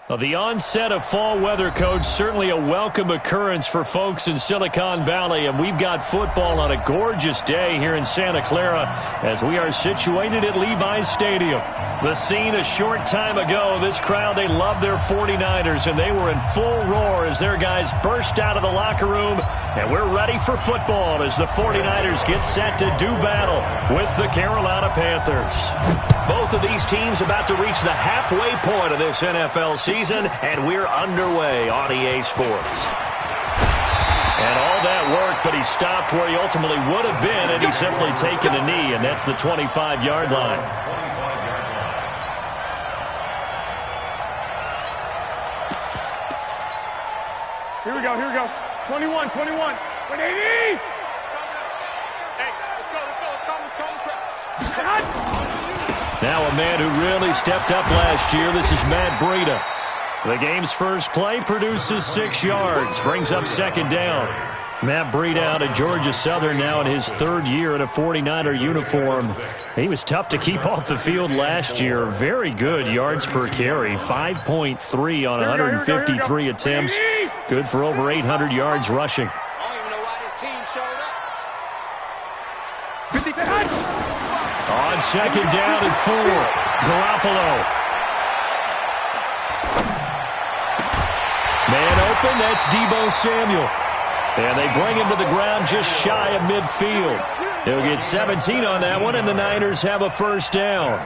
Well, the onset of fall weather, Coach, certainly a welcome occurrence for folks in Silicon Valley, and we've got football on a gorgeous day here in Santa Clara as we are situated at Levi's Stadium. The scene a short time ago, this crowd, they love their 49ers, and they were in full roar as their guys burst out of the locker room, and we're ready for football as the 49ers get set to do battle with the Carolina Panthers. Both of these teams about to reach the halfway point of this NFL season, and we're underway on EA Sports. And all that work, but he stopped where he ultimately would have been, and he's simply taken a knee, and that's the 25-yard line. Here we go, here we go. 21, 21, 180! Hey, let's go. Now a man who really stepped up last year, this is Matt Breida. The game's first play produces 6 yards, brings up second down. Matt Breida out of Georgia Southern now in his third year in a 49er uniform. He was tough to keep off the field last year. Very good yards per carry, 5.3 on 153 attempts. Good for over 800 yards rushing. I don't even know why his team showed up. On second down and 4, Garoppolo. Man open, that's Deebo Samuel. And they bring him to the ground just shy of midfield. He'll get 17 on that one, and the Niners have a first down.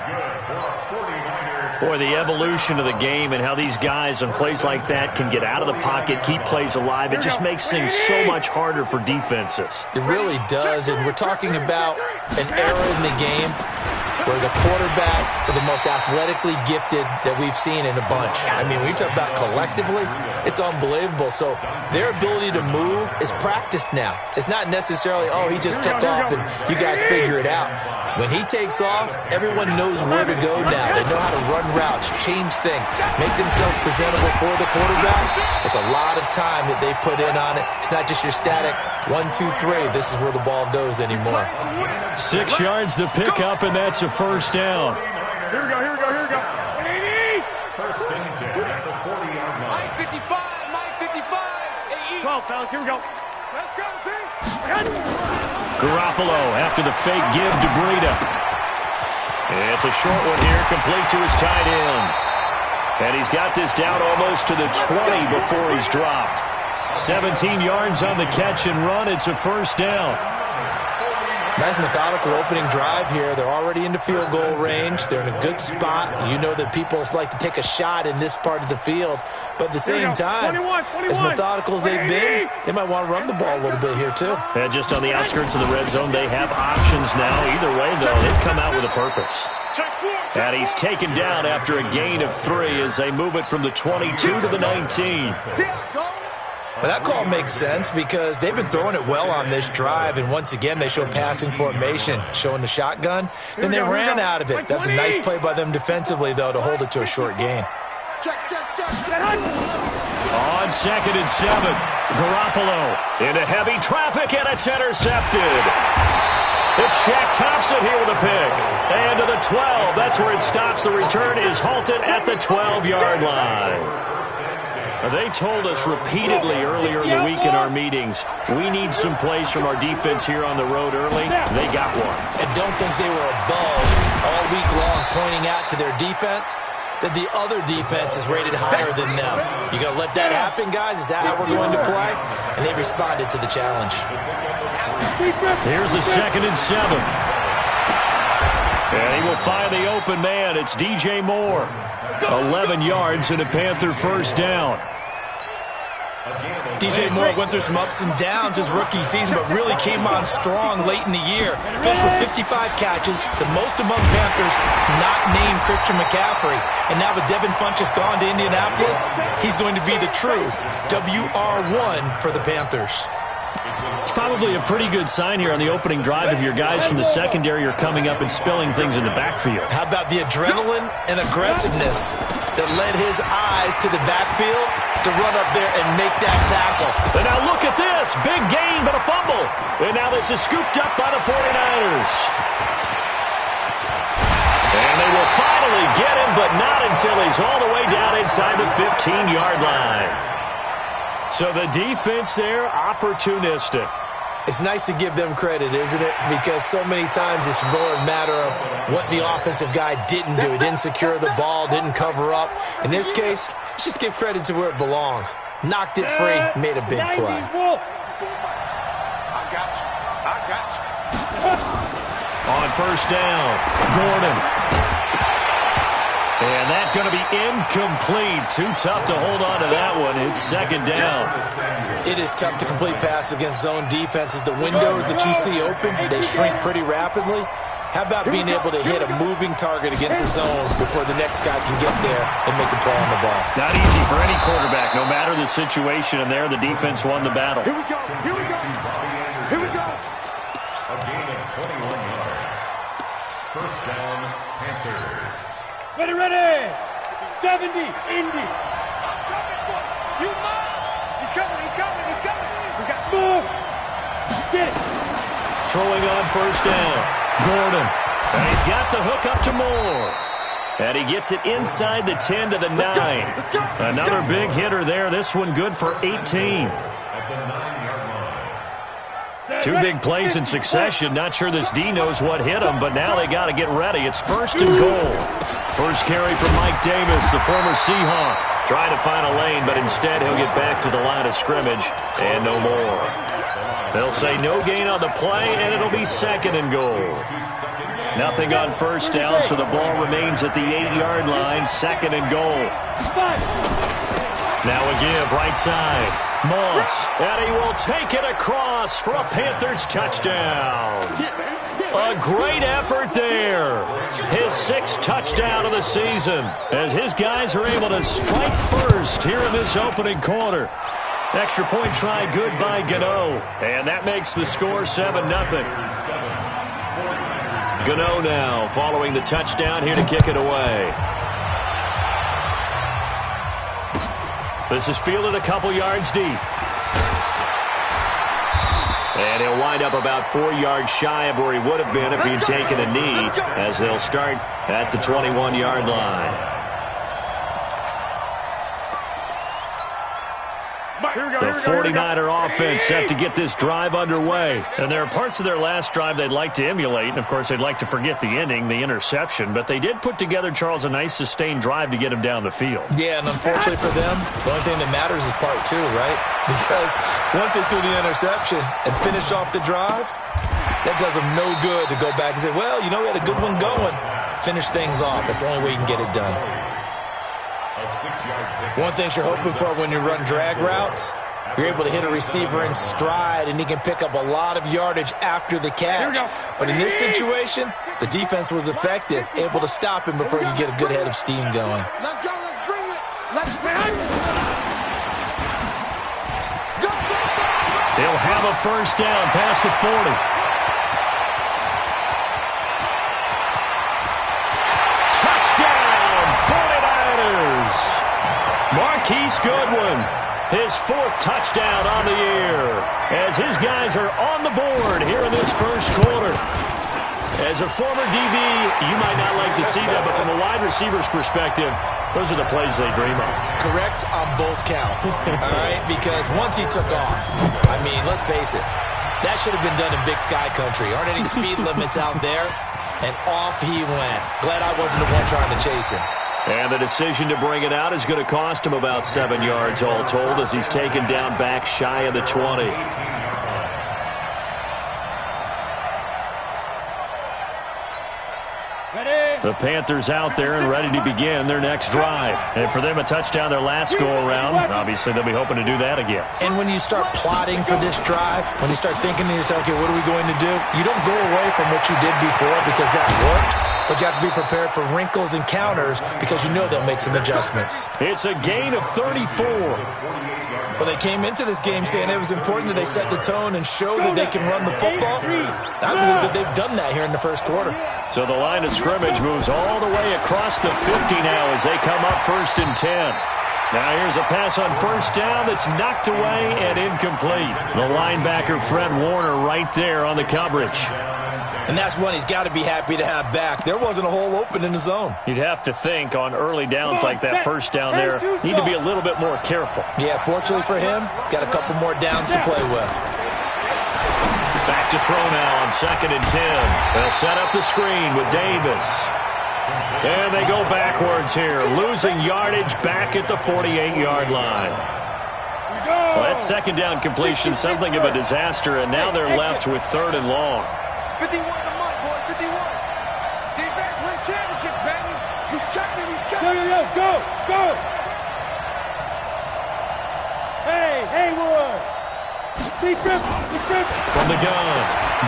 Boy, the evolution of the game and how these guys on plays like that can get out of the pocket, keep plays alive, it just makes things so much harder for defenses. It really does, and we're talking about an era in the game where the quarterbacks are the most athletically gifted that we've seen in a bunch. I mean, when you talk about collectively, it's unbelievable. So their ability to move is practiced now. It's not necessarily, oh, he just took off and you guys figure it out. When he takes off, everyone knows where to go now. They know how to run routes, change things, make themselves presentable for the quarterback. It's a lot of time that they put in on it. It's not just your static 1, 2, 3. This is where the ball goes anymore. 6 yards to pick up, and that's a first down. Here we go. 180! First and 10 at the 40-yard line. Mike 55, Mike 55. Hey, 12, fellas, here we go. let's go, team. Garoppolo after the fake give to Breida. It's a short one here, complete to his tight end. And he's got this down almost to the 20 before he's dropped. 17 yards on the catch and run. It's a first down. Nice methodical opening drive here. They're already into field goal range. They're in a good spot. You know that people like to take a shot in this part of the field. But at the same time, 21. as methodical as they've been, they might want to run the ball a little bit here too. And just on the outskirts of the red zone, they have options now. Either way, though, they've come out with a purpose. And he's taken down after a gain of 3 as they move it from the 22 to the 19. But that call makes sense because they've been throwing it well on this drive, and once again they show passing formation, showing the shotgun. Then they ran out of it. That's a nice play by them defensively, though, to hold it to a short gain. On second and 7, Garoppolo into heavy traffic, and it's intercepted. It's Shaq Thompson here with a pick. And to the 12. That's where it stops. The return is halted at the 12-yard line. They told us repeatedly earlier in the week in our meetings, we need some plays from our defense here on the road early. They got one. And don't think they were above all week long pointing out to their defense that the other defense is rated higher than them. You going to let that happen, guys? Is that how we're going to play? And they responded to the challenge. Here's a second and 7. And he will find the open man. It's DJ Moore. 11 yards and a Panther first down. DJ Moore went through some ups and downs his rookie season, but really came on strong late in the year. Finished with 55 catches, the most among Panthers not named Christian McCaffrey. And now with Devin Funchess gone to Indianapolis, he's going to be the true WR1 for the Panthers. It's probably a pretty good sign here on the opening drive if your guys from the secondary are coming up and spilling things in the backfield. How about the adrenaline and aggressiveness that led his eyes to the backfield to run up there and make that tackle? And now look at this. Big gain, but a fumble. And now this is scooped up by the 49ers. And they will finally get him, but not until he's all the way down inside the 15-yard line. So the defense there, opportunistic. It's nice to give them credit, isn't it? Because so many times it's more a matter of what the offensive guy didn't do. He didn't secure the ball, didn't cover up. In this case, let's just give credit to where it belongs. Knocked it free, made a big play. I got you. On first down, Gordon. And that's going to be incomplete. Too tough to hold on to that one. It's second down. It is tough to complete passes against zone defenses. The windows that you see open, they shrink pretty rapidly. How about being able to hit a moving target against a zone before the next guy can get there and make a play on the ball? Not easy for any quarterback, no matter the situation. And there, the defense won the battle. Here we go. Here we go. Here we go. A gain of 21 yards. First down, Panthers. Ready, ready. 70, Indy. You move. He's coming, he's coming, he's coming. We got move. Get it. Throwing on first down, Gordon. And he's got the hook up to Moore. And he gets it inside the 10 to the 9. Another big hitter there. This one good for 18. At the 9-yard line. Two big plays in succession. Not sure this D knows what hit him, but now they got to get ready. It's first and goal. First carry from Mike Davis, the former Seahawk. Trying to find a lane, but instead he'll get back to the line of scrimmage and no more. They'll say no gain on the play, and it'll be second and goal. Nothing on first down, so the ball remains at the 8-yard line, second and goal. Now a give, right side. Moss, and he will take it across for a Panthers touchdown. A great effort there. His 6th touchdown of the season as his guys are able to strike first here in this opening quarter. Extra point try good by Gano, and that makes the score 7-0. Gano now following the touchdown here to kick it away. This is fielded a couple yards deep. And he'll wind up about 4 yards shy of where he would have been if he'd taken a knee, as they'll start at the 21-yard line. The 49er offense set to get this drive underway. And there are parts of their last drive they'd like to emulate. And, of course, they'd like to forget the ending, the interception. But they did put together, Charles, a nice sustained drive to get him down the field. Yeah, and unfortunately for them, the only thing that matters is part 2, right? Because once they threw the interception and finished off the drive, that does them no good to go back and say, well, you know, we had a good one going. Finish things off. That's the only way you can get it done. One thing you're hoping for when you run drag routes, you're able to hit a receiver in stride, and he can pick up a lot of yardage after the catch. But in this situation, the defense was effective, able to stop him before you get a good head of steam going. Let's go, let's bring it. Let's bring it. They'll have a first down past the 40. Touchdown, 49ers. Marquise Goodwin, his 4th touchdown on the year, as his guys are on the board here in this first quarter. As a former DB, you might not like to see that, but from a wide receiver's perspective, those are the plays they dream of. Correct on both counts, all right? Because once he took off, I mean, let's face it, that should have been done in Big Sky Country. Aren't any speed limits out there? And off he went. Glad I wasn't the one trying to chase him. And the decision to bring it out is going to cost him about 7 yards all told, as he's taken down back shy of the 20. The Panthers out there and ready to begin their next drive. And for them, a touchdown their last go-around. Obviously, they'll be hoping to do that again. And when you start plotting for this drive, when you start thinking to yourself, okay, what are we going to do? You don't go away from what you did before because that worked. But you have to be prepared for wrinkles and counters because you know they'll make some adjustments. It's a gain of 34. Well, they came into this game saying it was important that they set the tone and show that they can run the football. I believe that they've done that here in the first quarter. So the line of scrimmage moves all the way across the 50 now as they come up first and 10. Now here's a pass on first down that's knocked away and incomplete. The linebacker, Fred Warner, right there on the coverage. And that's one he's got to be happy to have back. There wasn't a hole open in the zone. You'd have to think on early downs like that first down there, need to be a little bit more careful. Yeah, fortunately for him, got a couple more downs to play with. Back to throw now on 2nd and 10. They'll set up the screen with Davis. And they go backwards here, losing yardage back at the 48-yard line. Well, that second down completion, something of a disaster, and now they're left with 3rd and long. 51 to Mike, boy, 51. Defense wins championships, baby. He's checking, he's checking. Go. Hey, Haywood. Secret. From the gun,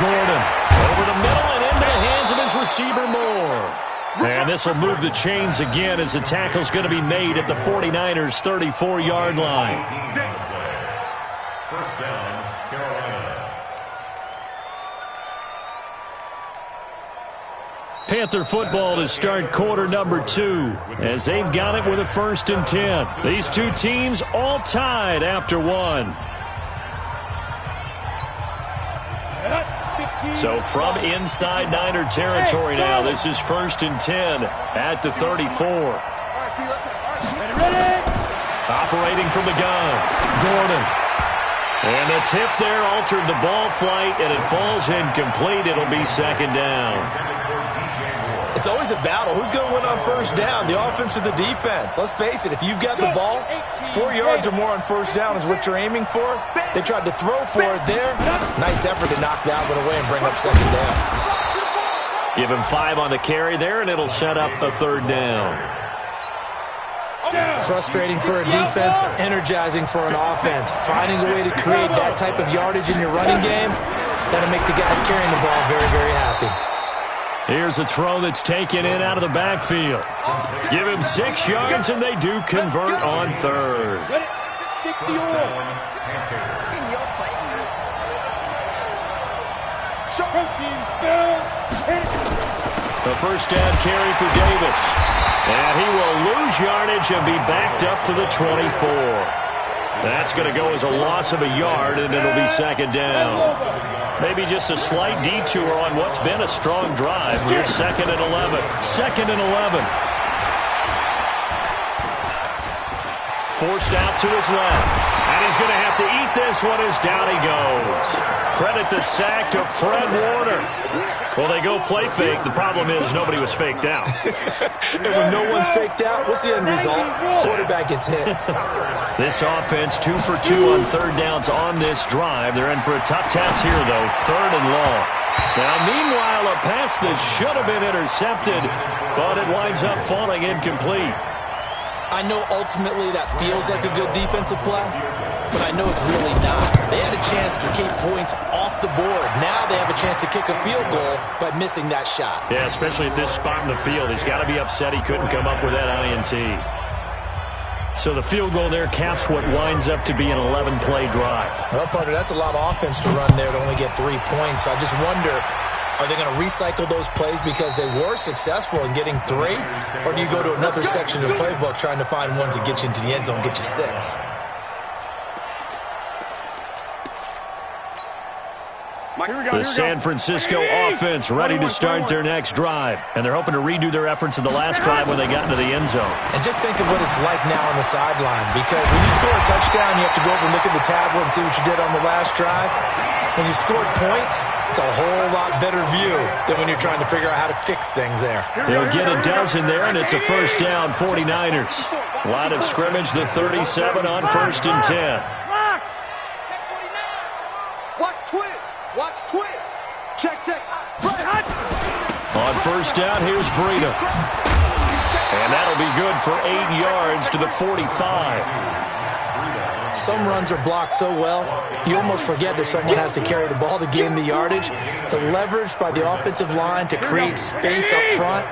Gordon over the middle and into the hands of his receiver Moore. And this will move the chains again as the tackle's going to be made at the 49ers' 34-yard line. First down, Carolina. Panther football to start quarter number 2 as they've got it with a 1st and 10. These two teams all tied after 1. So from inside Niner territory now, this is 1st and 10 at the 34. Operating from the gun, Gordon. And the tip there altered the ball flight, and it falls incomplete. It'll be 2nd down. It's always a battle. Who's going to win on 1st down, the offense or the defense? Let's face it, if you've got the ball, 4 yards or more on 1st down is what you're aiming for. They tried to throw for it there. Nice effort to knock that one away and bring up 2nd down. Give him 5 on the carry there, and it'll set up a 3rd down. Frustrating for a defense, energizing for an offense. Finding a way to create that type of yardage in your running game, that'll make the guys carrying the ball very, very happy. Here's a throw that's taken in out of the backfield. Give him 6 yards, and they do convert on 3rd. In your face. The 1st down carry for Davis. And he will lose yardage and be backed up to the 24. That's going to go as a loss of a yard, and it'll be 2nd down. Maybe just a slight detour on what's been a strong drive. Here's 2nd and 11. 2nd and 11. Forced out to his left. And he's going to have to eat this one as down he goes. Credit the sack to Fred Warner. Well, they go play fake. The problem is nobody was faked out. And when no one's faked out, what's the end result? Quarterback gets hit. This offense 2 for 2 on 3rd downs on this drive. They're in for a tough task here, though. 3rd and long. Now, meanwhile, a pass that should have been intercepted, but it winds up falling incomplete. I know ultimately that feels like a good defensive play, but I know it's really not. They had a chance to keep points off the board. Now they have a chance to kick a field goal by missing that shot. Yeah, especially at this spot in the field. He's got to be upset he couldn't come up with that INT. So the field goal there caps what winds up to be an 11-play drive. Well, partner, that's a lot of offense to run there to only get 3 points. So I just wonder, are they going to recycle those plays because they were successful in getting 3? Or do you go to another section of the playbook trying to find ones that get you into the end zone and get you 6? The San Francisco offense ready to start their next drive. And they're hoping to redo their efforts in the last drive when they got into the end zone. And just think of what it's like now on the sideline. Because when you score a touchdown, you have to go over and look at the tablet and see what you did on the last drive. When you scored points, it's a whole lot better view than when you're trying to figure out how to fix things there. They'll get a dozen there, and it's a 1st down, 49ers. Line of scrimmage, the 37 on 1st and 10. Watch twins. Watch twins. Check. On 1st down, here's Breida. And that'll be good for 8 yards to the 45. Some runs are blocked so well, you almost forget that someone has to carry the ball to gain the yardage. The leverage by the offensive line to create space up front,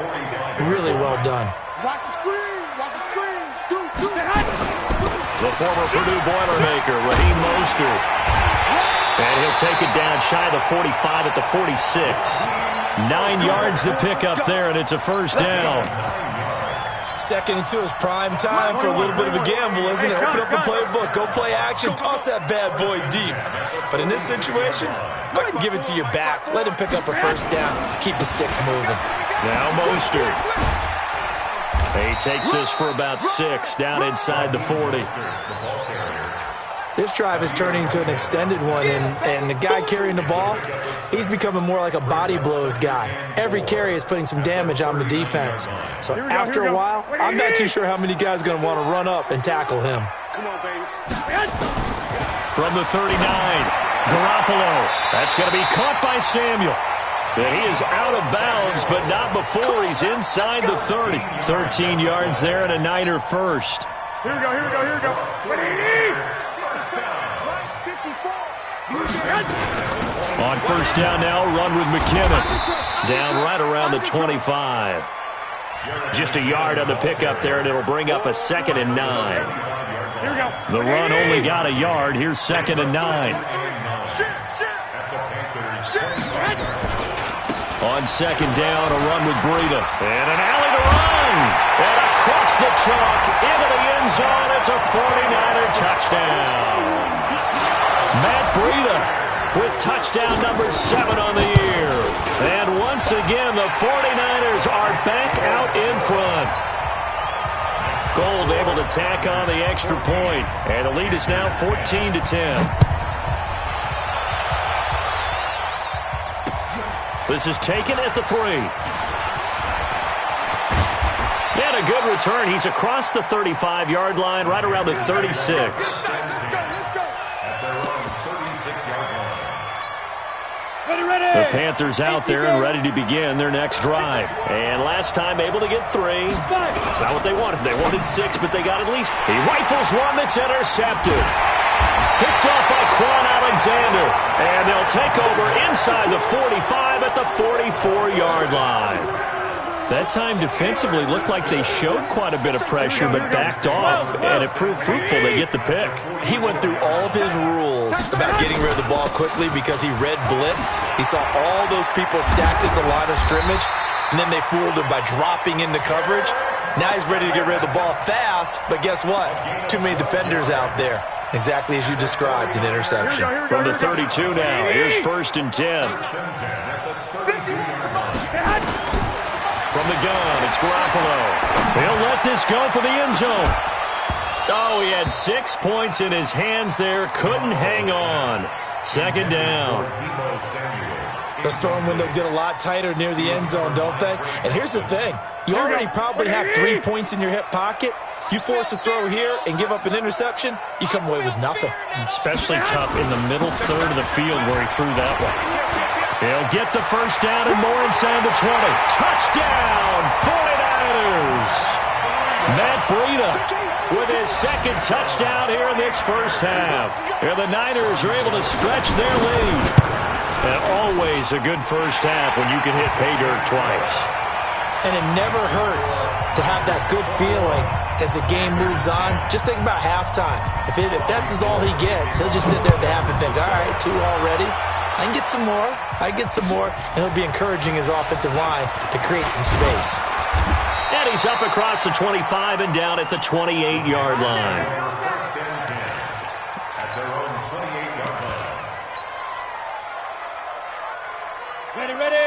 really well done. Watch the screen. The former Purdue Boilermaker, Raheem Mostert. And he'll take it down shy of the 45 at the 46. 9 yards to pick up there, and it's a 1st down. Second and 2 is prime time for a little bit of a gamble, isn't it? Open up the playbook, go play action, toss that bad boy deep. But in this situation, go ahead and give it to your back. Let him pick up a first down. Keep the sticks moving. Now Mostert. He takes this for about 6 down inside the 40. This drive is turning into an extended one, and the guy carrying the ball, he's becoming more like a body blows guy. Every carry is putting some damage on the defense. So after a while, I'm not too sure how many guys are going to want to run up and tackle him. Come on, baby. From the 39, Garoppolo. That's going to be caught by Samuel. And he is out of bounds, but not before he's inside the 30. 13 yards there and a Niner first. Here we go. On first down now, run with McKinnon. Down right around the 25. Just a yard on the pickup there, and it'll bring up a 2nd and 9. Here we go. The run only got a yard. Here's 2nd and 9. On second down, a run with Breida. And an alley to run. And across the chalk, into the end zone. It's a 49er touchdown. Matt Breida with touchdown number 7 on the year. And once again, the 49ers are back out in front. Gold able to tack on the extra point. And the lead is now 14-10. This is taken at the 3. And a good return. He's across the 35-yard line, right around the 36. The Panthers out there and ready to begin their next drive. And last time able to get 3. That's not what they wanted. They wanted 6, but they got at least. He rifles one that's intercepted. Picked off by Quan Alexander. And they'll take over inside the 45 at the 44-yard line. That time defensively looked like they showed quite a bit of pressure but backed off, and it proved fruitful. They get the pick. He went through all of his rules about getting rid of the ball quickly because he read blitz. He saw all those people stacked at the line of scrimmage, and then they fooled him by dropping into coverage. Now he's ready to get rid of the ball fast, but guess what? Too many defenders out there. Exactly as you described, an interception. From the 32 now, here's 1st and 10. From the gun, it's Garoppolo. He'll let this go for the end zone. Oh, he had 6 points in his hands there. Couldn't hang on. 2nd down. Those throwing windows get a lot tighter near the end zone, don't they? And here's the thing. You already probably have 3 points in your hip pocket. You force a throw here and give up an interception, you come away with nothing. Especially tough in the middle third of the field where he threw that one. He'll get the first down and more inside the 20. Touchdown, 49ers! Matt Breida with his 2nd touchdown here in this first half. And the Niners are able to stretch their lead. And always a good first half when you can hit pay dirt twice. And it never hurts to have that good feeling as the game moves on. Just think about halftime. If that's all he gets, he'll just sit there at the half and think, all right, 2 already. I can get some more. And he'll be encouraging his offensive line to create some space. And he's up across the 25 and down at the 28-yard line.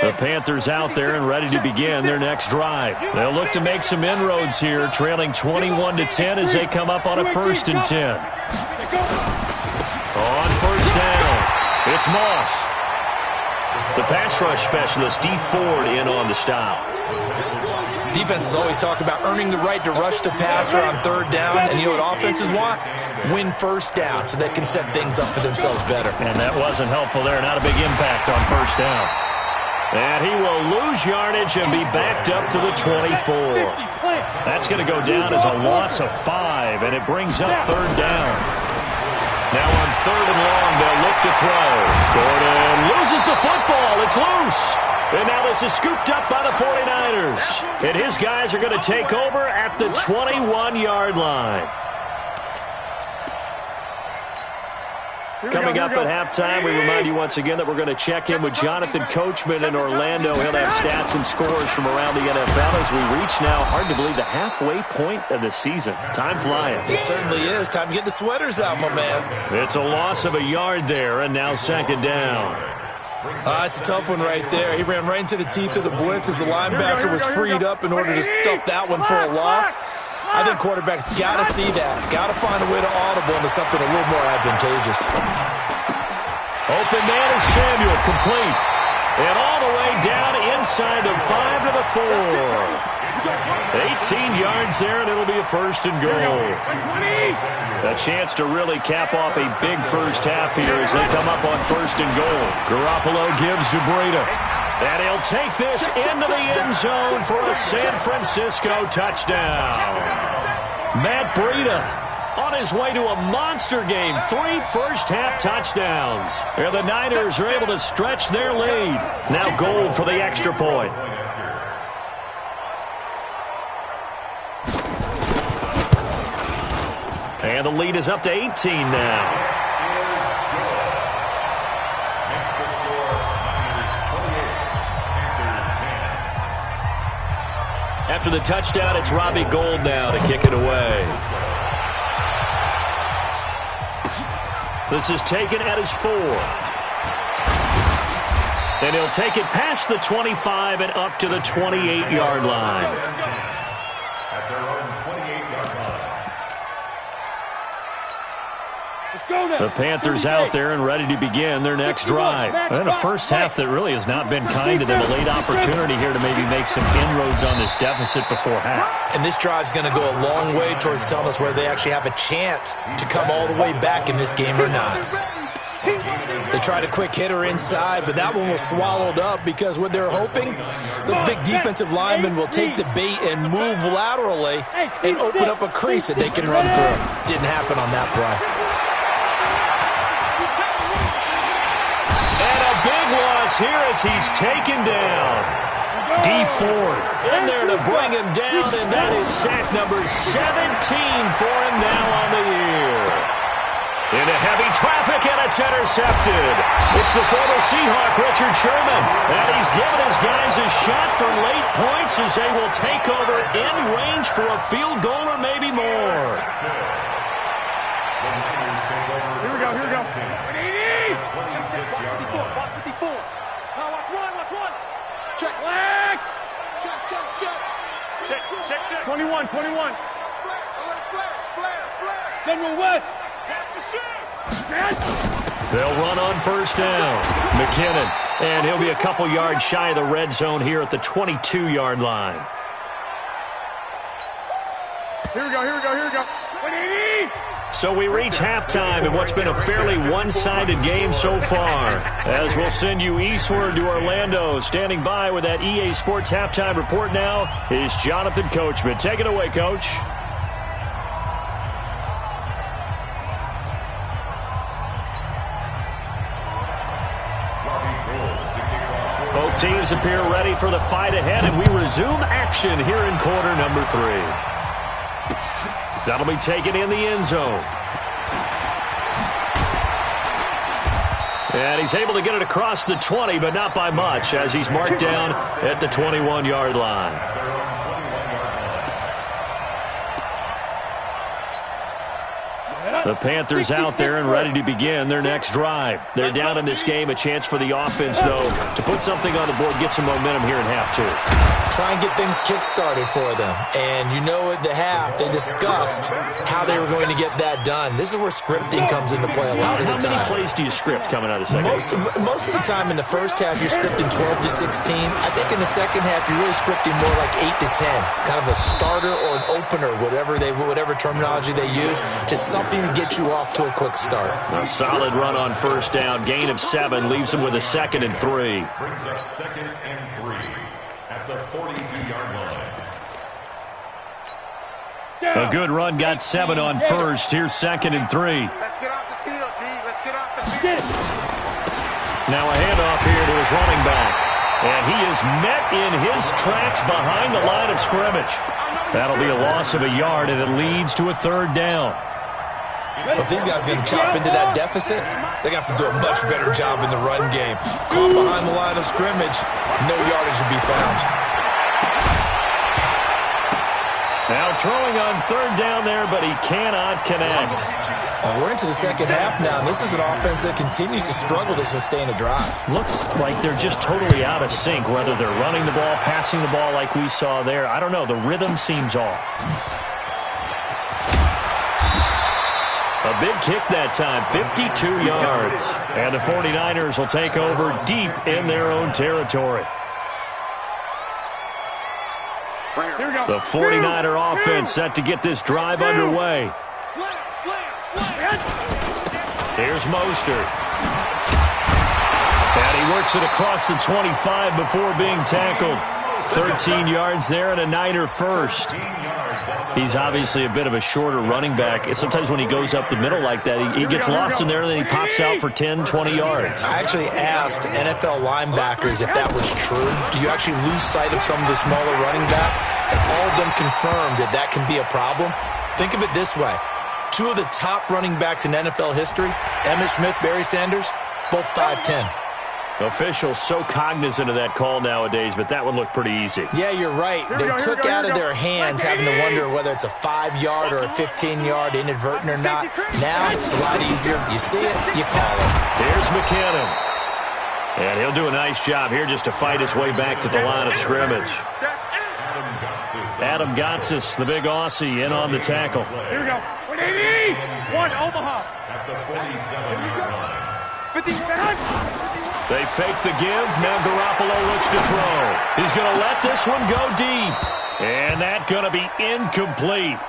The Panthers out there and ready to begin their next drive. They'll look to make some inroads here, trailing 21-10 as they come up on a 1st and 10. On first down, it's Moss. The pass rush specialist, D. Ford, in on the stop. Defenses always talk about earning the right to rush the passer on 3rd down, and you know what offenses want? Win first down so they can set things up for themselves better. And that wasn't helpful there. Not a big impact on first down. And he will lose yardage and be backed up to the 24. That's going to go down as a loss of 5, and it brings up 3rd down. Now on 3rd and long, they'll look to throw. Gordon loses the football. It's loose. And now this is scooped up by the 49ers. And his guys are going to take over at the 21-yard line. Coming up at halftime, we remind you once again that we're going to check in with Jonathan Coachman in Orlando. He'll have stats and scores from around the NFL as we reach now, hard to believe, the halfway point of the season. Time flying. It certainly is. Time to get the sweaters out, my man. It's a loss of a yard there, and now second down. It's a tough one right there. He ran right into the teeth of the blitz as the linebacker was freed up in order to stuff that one for a loss. I think quarterbacks got to see that. Got to find a way to audible into something a little more advantageous. Open man is Samuel, complete. And all the way down inside the 5 to the 4. 18 yards there, and it'll be a first and goal. A chance to really cap off a big first half here as they come up on first and goal. Garoppolo gives to Breida. And he'll take this into the end zone for a San Francisco touchdown. Matt Breida on his way to a monster game. 3 first-half touchdowns. And the Niners are able to stretch their lead. Now Gold for the extra point. And the lead is up to 18 now. After the touchdown, it's Robbie Gould now to kick it away. This is taken at his 4. And he'll take it past the 25 and up to the 28-yard line. At their own 28-yard line. The Panthers out there and ready to begin their next drive. And a first half that really has not been kind to them. A late opportunity here to maybe make some inroads on this deficit before half. And this drive's going to go a long way towards telling us whether they actually have a chance to come all the way back in this game or not. They tried a quick hitter inside, but that one was swallowed up because what they're hoping, those big defensive linemen will take the bait and move laterally and open up a crease that they can run through. Didn't happen on that play. Here as he's taken down. D Ford in there to bring him down, and that is sack number 17 for him now on the year. Into heavy traffic, and it's intercepted. It's the former Seahawk, Richard Sherman, and he's given his guys a shot for late points as they will take over in range for a field goal or maybe more. Here we go, here we go. 56 yards. 54. Watch one. Check. Flag. Check. 21. Flare. General West. They'll run on first down. McKinnon, and he'll be a couple yards shy of the red zone here at the 22-yard line. Here we go. 180. So we reach halftime in what's been a fairly one-sided game so far. As we'll send you eastward to Orlando. Standing by with that EA Sports halftime report now is Jonathan Coachman. Take it away, Coach. Both teams appear ready for the fight ahead, and we resume action here in quarter number 3. That'll be taken in the end zone. And he's able to get it across the 20, but not by much, as he's marked down at the 21-yard line. The Panthers out there and ready to begin their next drive. They're down in this game. A chance for the offense, though, to put something on the board, get some momentum here in half 2. Try and get things kick-started for them. And you know at the half, they discussed how they were going to get that done. This is where scripting comes into play a lot of the time. How many plays do you script coming out of the second half? Most of the time in the first half, you're scripting 12 to 16. I think in the second half, you're really scripting more like 8 to 10. Kind of a starter or an opener, whatever terminology they use, just something to get you off to a quick start. A solid run on first down. Gain of 7 leaves them with a 2nd and 3. Brings up 2nd and 3 at the 42-yard line. A good run got 7 on first. Here's 2nd and 3. Let's get off the field, D. Let's get off the field. Now a handoff here to his running back. And he is met in his tracks behind the line of scrimmage. That'll be a loss of a yard, and it leads to a 3rd down. Well, if these guys are going to chop into that deficit, they got to do a much better job in the run game. Caught behind the line of scrimmage, no yardage to be found. Now throwing on third down there, but he cannot connect. We're into the second half now, and this is an offense that continues to struggle to sustain a drive. Looks like they're just totally out of sync, whether they're running the ball, passing the ball like we saw there. I don't know. The rhythm seems off. A big kick that time, 52 yards. And the 49ers will take over deep in their own territory. The 49er offense set to get this drive underway. Here's Mostert. And he works it across the 25 before being tackled. 13 yards there and a Niner first. He's obviously a bit of a shorter running back. Sometimes when he goes up the middle like that, he gets lost in there and then he pops out for 10, 20 yards. I actually asked NFL linebackers if that was true. Do you actually lose sight of some of the smaller running backs? And all of them confirmed that that can be a problem. Think of it this way. Two of the top running backs in NFL history, Emmitt Smith, Barry Sanders, both 5'10". Officials so cognizant of that call nowadays, but that one looked pretty easy. Yeah, you're right. They took out of their hands having to wonder whether it's a 5-yard or a 15-yard inadvertent or not. Now it's a lot easier. You see it, you call it. Here's McKinnon. And he'll do a nice job here just to fight his way back to the line of scrimmage. Adam Gotsis, the big Aussie, in on the tackle. Here we go. 1 Omaha. At the 47-yard line. 50. They fake the give. Now Garoppolo looks to throw. He's going to let this one go deep. And that's going to be incomplete.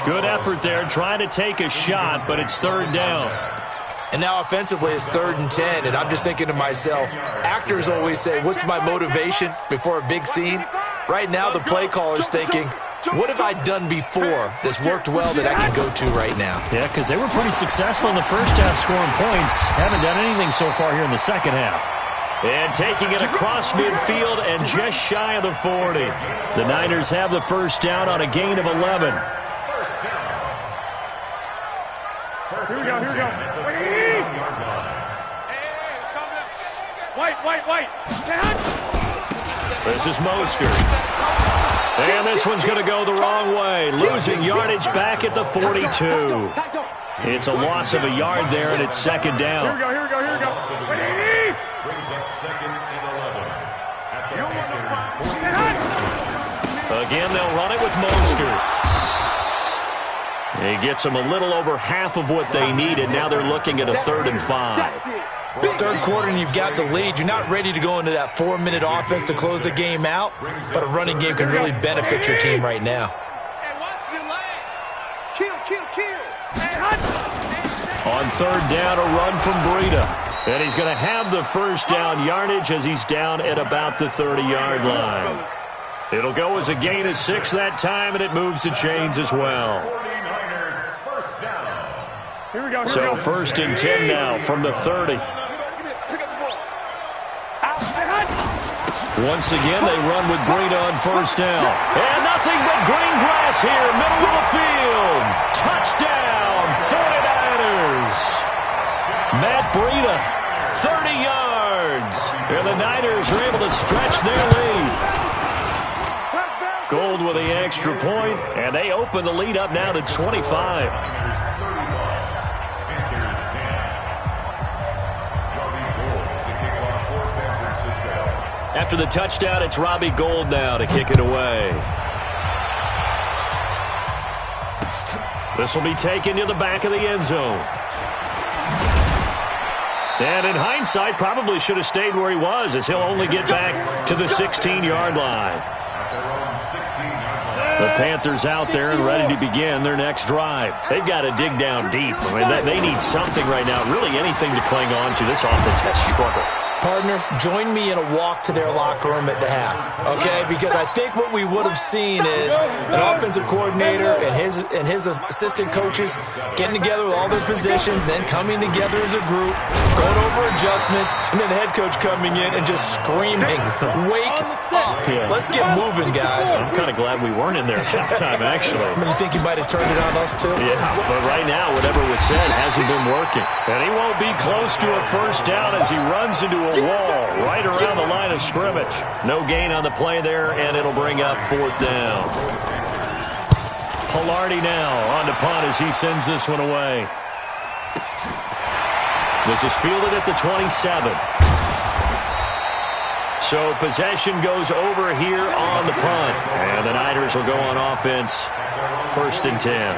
Good effort there trying to take a shot, but it's third down. And now offensively it's 3rd and 10, and I'm just thinking to myself, actors always say, what's my motivation before a big scene? Right now the play caller's thinking, what have I done before that's worked well that I can go to right now? Yeah, because they were pretty successful in the first half scoring points. Haven't done anything so far here in the second half. And taking it across midfield and just shy of the 40. The Niners have the first down on a gain of 11. Here we go, here we go. White. This is Mostert. And this one's going to go the wrong way. Losing yardage back at the 42. It's a loss of a yard there, and it's second down. Here we go. Brings up 2nd and 11. At the Panthers' 40. Again, they'll run it with Mostert. He gets them a little over half of what they needed. Now they're looking at a 3rd and 5. Third quarter and you've got the lead. You're not ready to go into that 4-minute offense to close the game out, but a running game can really benefit your team right now. On third down, a run from Breida. And he's going to have the first down yardage as he's down at about the 30-yard line. It'll go as a gain of 6 that time, and it moves the chains as well. Here we go. So 1st and 10 now from the 30. Once again, they run with Breida on first down. And nothing but green grass here, middle of the field. Touchdown, 49ers. Matt Breida, 30 yards. And the Niners are able to stretch their lead. Gold with the extra point, and they open the lead up now to 25. After the touchdown, it's Robbie Gould now to kick it away. This will be taken to the back of the end zone. And in hindsight, probably should have stayed where he was, as he'll only get back to the 16-yard line. The Panthers out there and ready to begin their next drive. They've got to dig down deep. I mean, they need something right now, really anything to cling on to. This offense has struggled. partner, join me in a walk to their locker room at the half, okay? Because I think what we would have seen is an offensive coordinator and his assistant coaches getting together with all their positions, then coming together as a group, going over adjustments, and then the head coach coming in and just screaming, "Wake up! Let's get moving, guys." I'm kind of glad we weren't in there at halftime, actually. I mean, you think you might have turned it on us, too? Yeah, but right now, whatever was said hasn't been working. And he won't be close to a first down as he runs into a wall right around the line of scrimmage. No gain on the play there, and it'll bring up 4th down. Pilardi now on the punt as he sends this one away. This is fielded at the 27. So possession goes over here on the punt. And the Niners will go on offense, 1st and 10.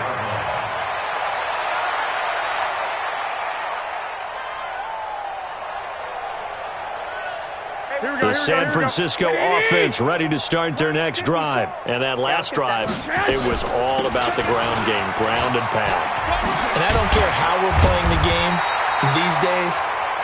The San Francisco offense ready to start their next drive. And that last drive, it was all about the ground game, ground and pound. And I don't care how we're playing the game these days,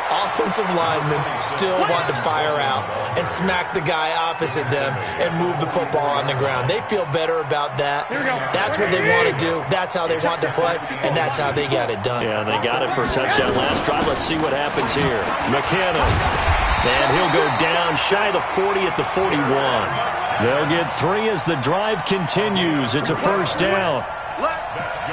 offensive linemen still want to fire out and smack the guy opposite them and move the football on the ground. They feel better about that. That's what they want to do. That's how they want to play, and that's how they got it done. Yeah, they got it for a touchdown last drive. Let's see what happens here. McKinnon. And he'll go down shy of the 40 at the 41. They'll get 3 as the drive continues. It's a first down.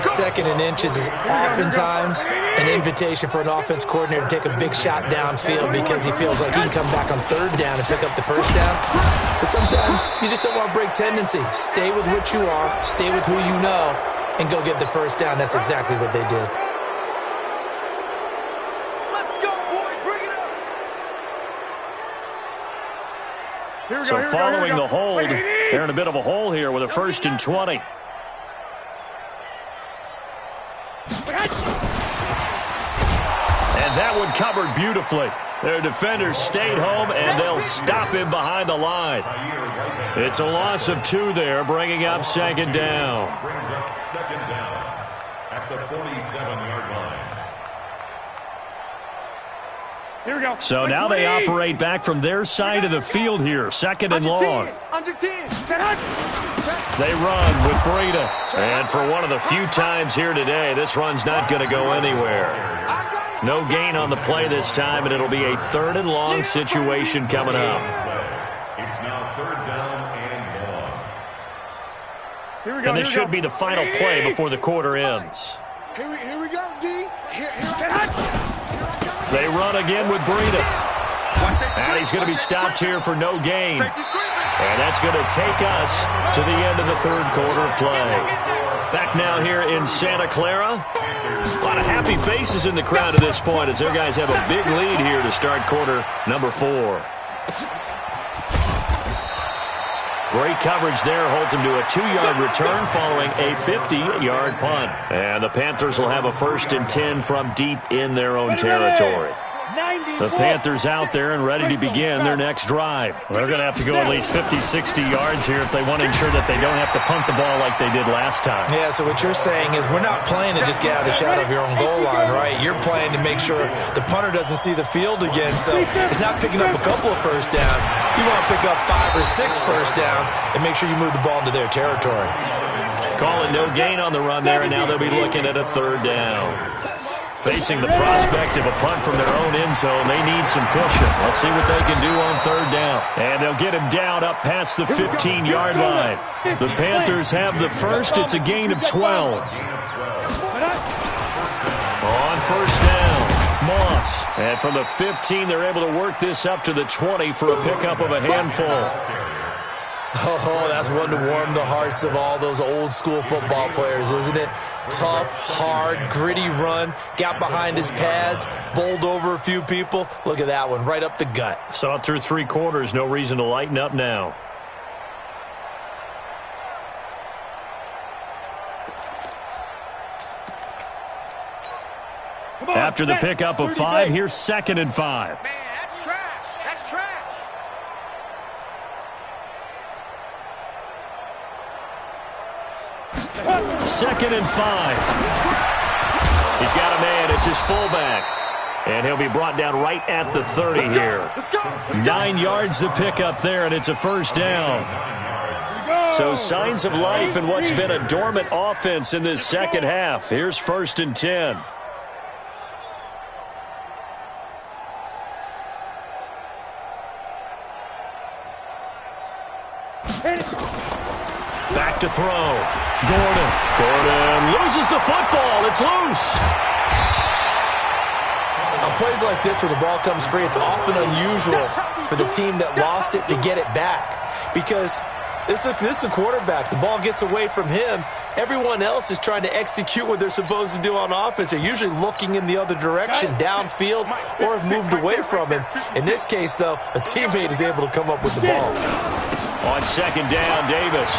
2nd and inches is oftentimes an invitation for an offense coordinator to take a big shot downfield because he feels like he can come back on 3rd down and pick up the first down. But sometimes you just don't want to break tendency. Stay with what you are, stay with who you know, and go get the first down. That's exactly what they did. So following the hold, they're in a bit of a hole here with a 1st and 20. And that one covered beautifully. Their defenders stayed home, and they'll stop him behind the line. It's a loss of 2 there, bringing up 2nd down. Brings up 2nd down at the 47-yard line. Here we go. So now they operate back from their side of the field here, 2nd and long. Under 10. They run with Breida. And for one of the few times here today, this run's not going to go anywhere. No gain on the play this time, and it'll be a 3rd and long situation coming up. It's now 3rd down and long. And this should be the final play before the quarter ends. Here we go, D. They run again with Breida. And he's going to be stopped here for no gain. And that's going to take us to the end of the 3rd quarter of play. Back now here in Santa Clara. A lot of happy faces in the crowd at this point as their guys have a big lead here to start quarter number 4. Great coverage there, holds him to a 2-yard return following a 50-yard punt. And the Panthers will have a 1st and 10 from deep in their own territory. The Panthers out there and ready to begin their next drive. They're going to have to go at least 50, 60 yards here if they want to ensure that they don't have to punt the ball like they did last time. Yeah, so what you're saying is we're not playing to just get out of the shadow of your own goal line, right? You're playing to make sure the punter doesn't see the field again. So it's not picking up a couple of first downs. You want to pick up 5 or 6 first downs and make sure you move the ball into their territory. Calling no gain on the run there, and now they'll be looking at a 3rd down. Facing the prospect of a punt from their own end zone, they need some cushion. Let's see what they can do on 3rd down. And they'll get him down up past the 15-yard line. The Panthers have the first. It's a gain of 12. On 1st down, Moss. And from the 15, they're able to work this up to the 20 for a pickup of a handful. Oh, that's one to warm the hearts of all those old-school football players, isn't it? Tough, hard, gritty run, got behind his pads, bowled over a few people. Look at that one, right up the gut. Saw it through 3 quarters, no reason to lighten up now. After the pickup of 5, here's 2nd and 5. Man, that's trash. That's trash. Second and 5. He's got a man. It's his fullback. And he'll be brought down right at the 30 here. 9 yards to pick up there, and it's a first down. So signs of life in what's been a dormant offense in this second half. Here's 1st and 10. Back to throw. Gordon loses the football. It's loose. On plays like this where the ball comes free, it's often unusual for the team that lost it to get it back. Because this is the quarterback. The ball gets away from him. Everyone else is trying to execute what they're supposed to do on offense. They're usually looking in the other direction, downfield, or have moved away from him. In this case, though, a teammate is able to come up with the ball. On 2nd down, Davis.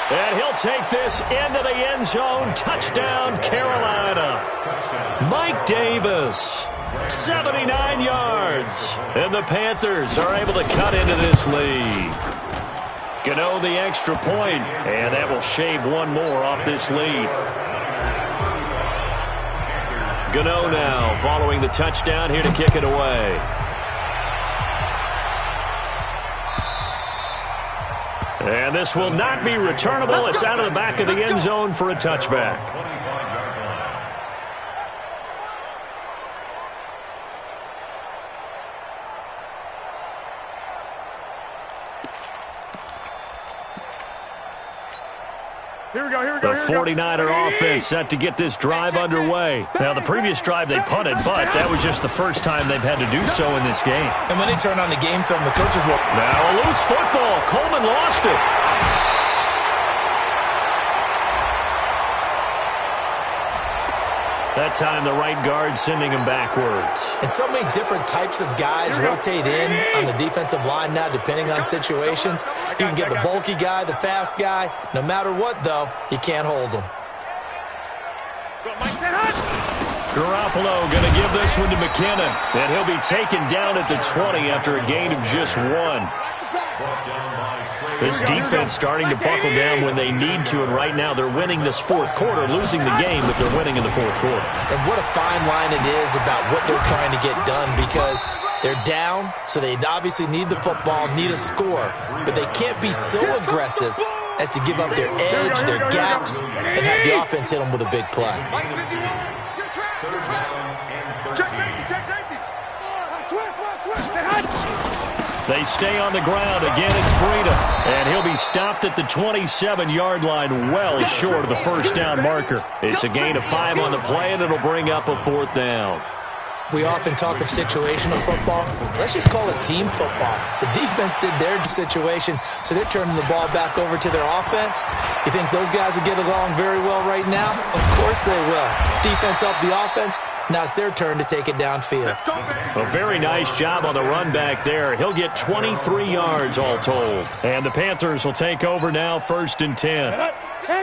And he'll take this into the end zone. Touchdown, Carolina. Mike Davis, 79 yards. And the Panthers are able to cut into this lead. Gano the extra point, and that will shave one more off this lead. Gano now following the touchdown here to kick it away. And this will not be returnable. It's out of the back of the end zone for a touchback. The 49er offense set to get this drive underway. Now, the previous drive they punted, but that was just the first time they've had to do so in this game. And when they turn on the game film, the coaches will... Now a loose football. Coleman lost it. That time the right guard sending him backwards. And so many different types of guys rotate in on the defensive line now depending on situations. You can get the bulky guy, the fast guy. No matter what, though, you can't hold them. Garoppolo going to give this one to McKinnon. And he'll be taken down at the 20 after a gain of just 1. This defense starting to buckle down when they need to, and right now they're winning this 4th quarter, losing the game, but they're winning in the 4th quarter. And what a fine line it is about what they're trying to get done, because they're down, so they obviously need the football, need a score, but they can't be so aggressive as to give up their edge, their gaps, and have the offense hit them with a big play. They stay on the ground. Again, it's Breida. And he'll be stopped at the 27-yard line, well short of the first down marker. It's a gain of 5 on the play, and it'll bring up a 4th down. We often talk of situational football. Let's just call it team football. The defense did their situation, so they're turning the ball back over to their offense. You think those guys will get along very well right now? Of course they will. Defense helped the offense. Now it's their turn to take it downfield. A very nice job on the run back there. He'll get 23 yards all told. And the Panthers will take over now, 1st and 10.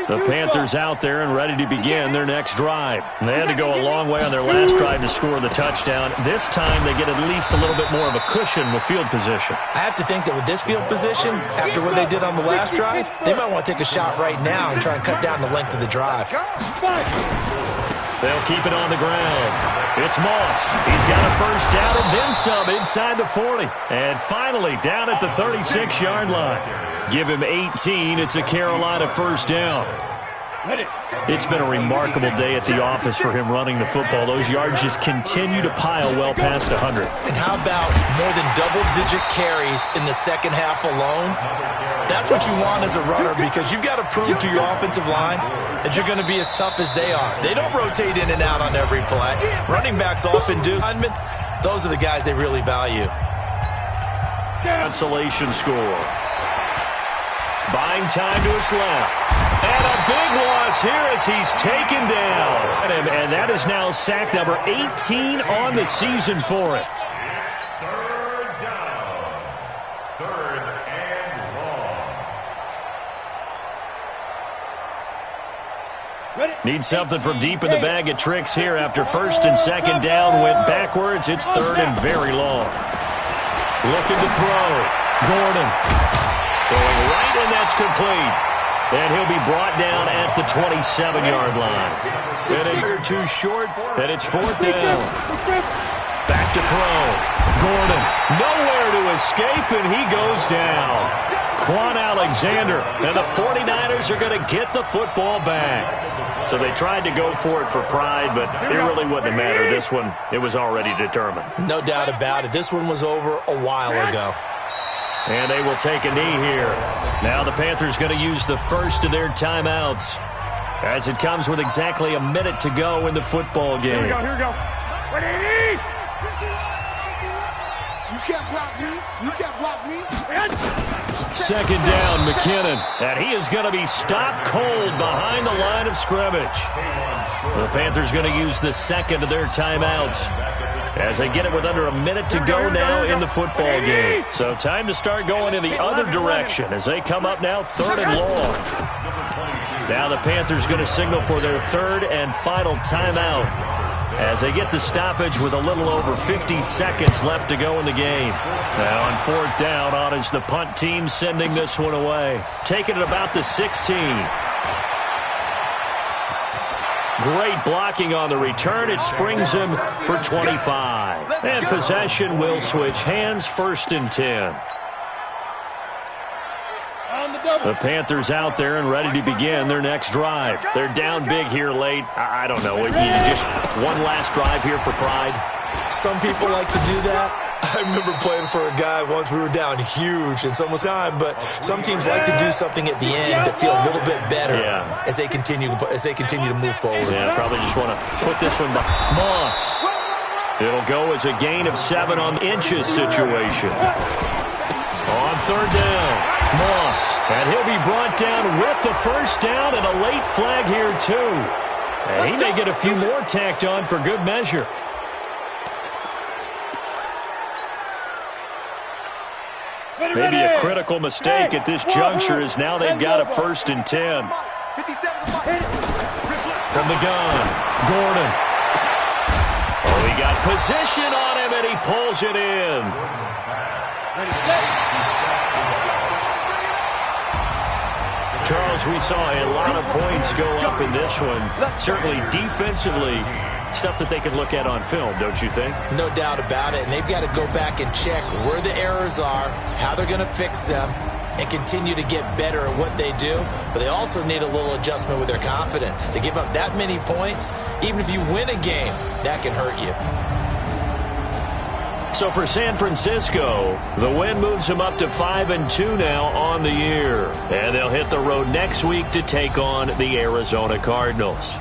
The Panthers out there and ready to begin their next drive. They had to go a long way on their last drive to score the touchdown. This time they get at least a little bit more of a cushion with field position. I have to think that with this field position, after what they did on the last drive, they might want to take a shot right now and try and cut down the length of the drive. They'll keep it on the ground. It's Moss. He's got a first down and then some inside the 40. And finally down at the 36-yard line. Give him 18. It's a Carolina first down. It's been a remarkable day at the office for him running the football. Those yards just continue to pile well past 100. And how about more than double-digit carries in the second half alone? That's what you want as a runner, because you've got to prove to your offensive line that you're going to be as tough as they are. They don't rotate in and out on every play. Running backs often do. Those are the guys they really value. Consolation score. Buying time to his left. And a big loss here as he's taken down. And that is now sack number 18 on the season for it. 3rd down. 3rd and long. Need something from deep in the bag of tricks here after 1st and 2nd down went backwards. It's 3rd and very long. Looking to throw. Gordon. Throwing right, and that's complete. And he'll be brought down at the 27-yard line. And a year too short, and it's 4th down. Back to throw. Gordon, nowhere to escape, and he goes down. Quan Alexander, and the 49ers are going to get the football back. So they tried to go for it for pride, but it really wouldn't have mattered. This one, it was already determined. No doubt about it. This one was over a while ago. And they will take a knee here. Now the Panthers going to use the first of their timeouts as it comes with exactly a minute to go in the football game. Here we go. What do you need? You can't block me. You can't block me. 2nd down, McKinnon. And he is going to be stopped cold behind the line of scrimmage. The Panthers going to use the second of their timeouts as they get it with under a minute to go now in the football game. So time to start going in the other direction as they come up now 3rd and long. Now the Panthers going to signal for their 3rd and final timeout as they get the stoppage with a little over 50 seconds left to go in the game. Now on 4th down, on is the punt team sending this one away. Taking it about the 16. Great blocking on the return. It springs him for 25. And possession will switch hands, 1st and 10. The Panthers out there and ready to begin their next drive. They're down big here late. I don't know. Just one last drive here for pride. Some people like to do that. I remember playing for a guy once. We were down huge and some was time, but some teams like to do something at the end to feel a little bit better as they continue to move forward. Yeah, probably just want to put this one by Moss. It'll go as a gain of 7 on inches situation. On 3rd down, Moss, and he'll be brought down with the 1st down and a late flag here too. And he may get a few more tacked on for good measure. Maybe a critical mistake at this juncture as now they've got a 1st and 10. From the gun, Gordon. Oh, he got position on him and he pulls it in. Charles, we saw a lot of points go up in this one. Certainly defensively, stuff that they can look at on film, don't you think? No doubt about it. And they've got to go back and check where the errors are, how they're going to fix them, and continue to get better at what they do. But they also need a little adjustment with their confidence. To give up that many points, even if you win a game, that can hurt you. So for San Francisco, the win moves them up to 5-2 now on the year. And they'll hit the road next week to take on the Arizona Cardinals.